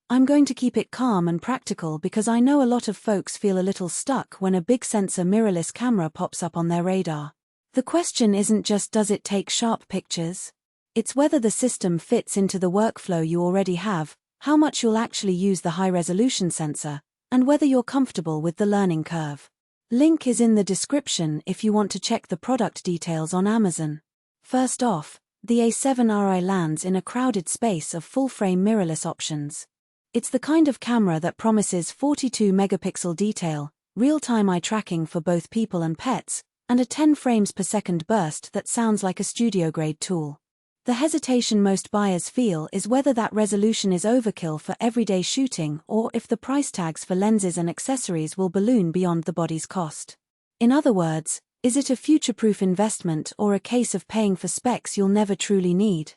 I'm going to keep it calm and practical because I know a lot of folks feel a little stuck when a big sensor mirrorless camera pops up on their radar. The question isn't just does it take sharp pictures? It's whether the system fits into the workflow you already have, how much you'll actually use the high-resolution sensor, and whether you're comfortable with the learning curve. Link is in the description if you want to check the product details on Amazon. First off, the a7R lands in a crowded space of full-frame mirrorless options. It's the kind of camera that promises 42-megapixel detail, real-time eye tracking for both people and pets, and a 10 frames per second burst that sounds like a studio-grade tool. The hesitation most buyers feel is whether that resolution is overkill for everyday shooting or if the price tags for lenses and accessories will balloon beyond the body's cost. In other words, is it a future-proof investment or a case of paying for specs you'll never truly need?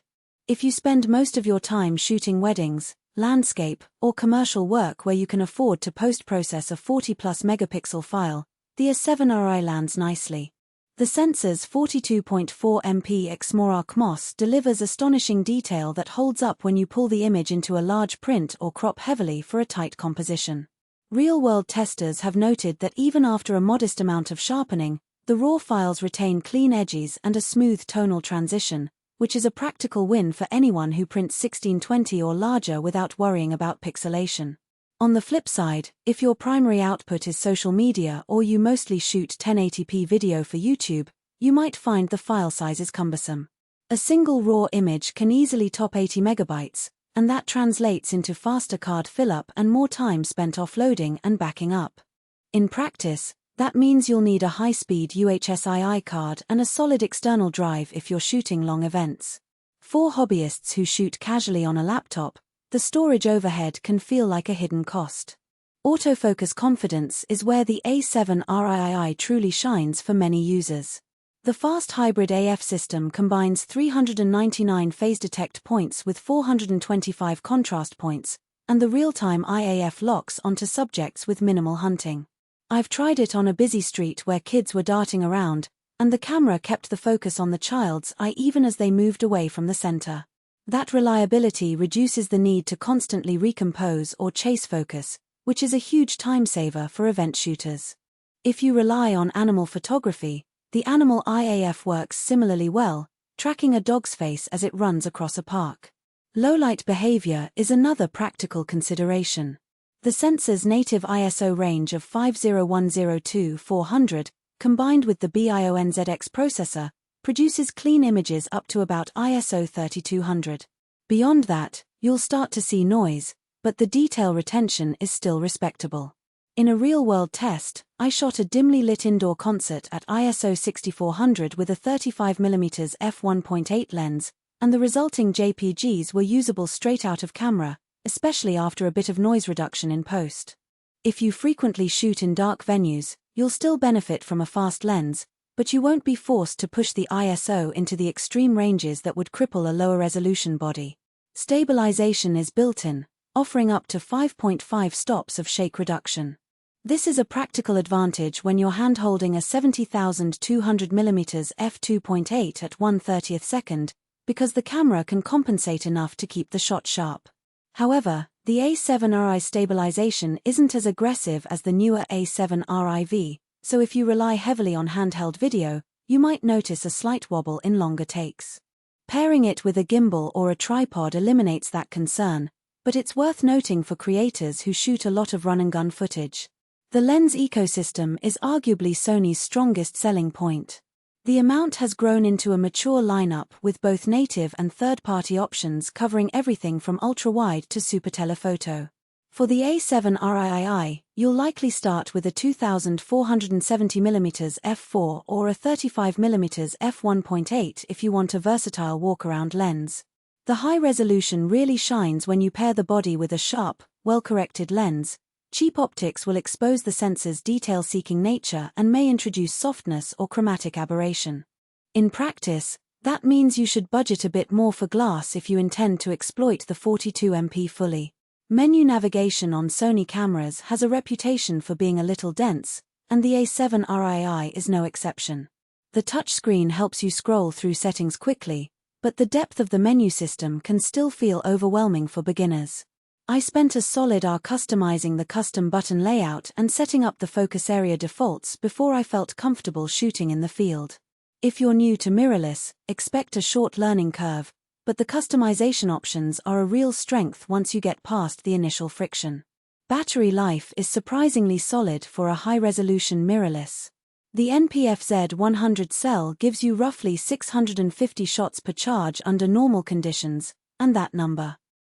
If you spend most of your time shooting weddings, landscape, or commercial work where you can afford to post-process a 40-plus megapixel file, the a7R lands nicely. The sensor's 42.4 MP XMOR CMOS delivers astonishing detail that holds up when you pull the image into a large print or crop heavily for a tight composition. Real-world testers have noted that even after a modest amount of sharpening, the raw files retain clean edges and a smooth tonal transition, which is a practical win for anyone who prints 1620 or larger without worrying about pixelation. On the flip side, if your primary output is social media or you mostly shoot 1080p video for YouTube, you might find the file size is cumbersome. A single raw image can easily top 80 megabytes, and that translates into faster card fill-up and more time spent offloading and backing up. In practice, that means you'll need a high-speed UHS-II card and a solid external drive if you're shooting long events. For hobbyists who shoot casually on a laptop, the storage overhead can feel like a hidden cost. Autofocus confidence is where the a7R truly shines for many users. The fast hybrid AF system combines 399 phase detect points with 425 contrast points, and the real-time IAF locks onto subjects with minimal hunting. I've tried it on a busy street where kids were darting around, and the camera kept the focus on the child's eye even as they moved away from the center. That reliability reduces the need to constantly recompose or chase focus, which is a huge time saver for event shooters. If you rely on animal photography, the animal IAF works similarly well, tracking a dog's face as it runs across a park. Low-light behavior is another practical consideration. The sensor's native ISO range of 50102-400, combined with the BIONZX processor, produces clean images up to about ISO 3200. Beyond that, you'll start to see noise, but the detail retention is still respectable. In a real-world test, I shot a dimly lit indoor concert at ISO 6400 with a 35mm f1.8 lens, and the resulting JPGs were usable straight out of camera, especially after a bit of noise reduction in post. If you frequently shoot in dark venues, you'll still benefit from a fast lens, but you won't be forced to push the ISO into the extreme ranges that would cripple a lower resolution body. Stabilization is built-in, offering up to 5.5 stops of shake reduction. This is a practical advantage when you're hand-holding a 70,200mm f2.8 at 1/30th second, because the camera can compensate enough to keep the shot sharp. However, the a7R stabilization isn't as aggressive as the newer a7R IV, so if you rely heavily on handheld video, you might notice a slight wobble in longer takes. Pairing it with a gimbal or a tripod eliminates that concern, but it's worth noting for creators who shoot a lot of run-and-gun footage. The lens ecosystem is arguably Sony's strongest selling point. The amount has grown into a mature lineup with both native and third-party options covering everything from ultra-wide to super telephoto. For the a7R, you'll likely start with a 2470mm f4 or a 35mm f1.8 if you want a versatile walk-around lens. The high resolution really shines when you pair the body with a sharp, well-corrected lens. Cheap optics will expose the sensor's detail-seeking nature and may introduce softness or chromatic aberration. In practice, that means you should budget a bit more for glass if you intend to exploit the 42MP fully. Menu navigation on Sony cameras has a reputation for being a little dense, and the a7R is no exception. The touchscreen helps you scroll through settings quickly, but the depth of the menu system can still feel overwhelming for beginners. I spent a solid hour customizing the custom button layout and setting up the focus area defaults before I felt comfortable shooting in the field. If you're new to mirrorless, expect a short learning curve, but the customization options are a real strength once you get past the initial friction. Battery life is surprisingly solid for a high-resolution mirrorless. The NPFZ100 cell gives you roughly 650 shots per charge under normal conditions, and that number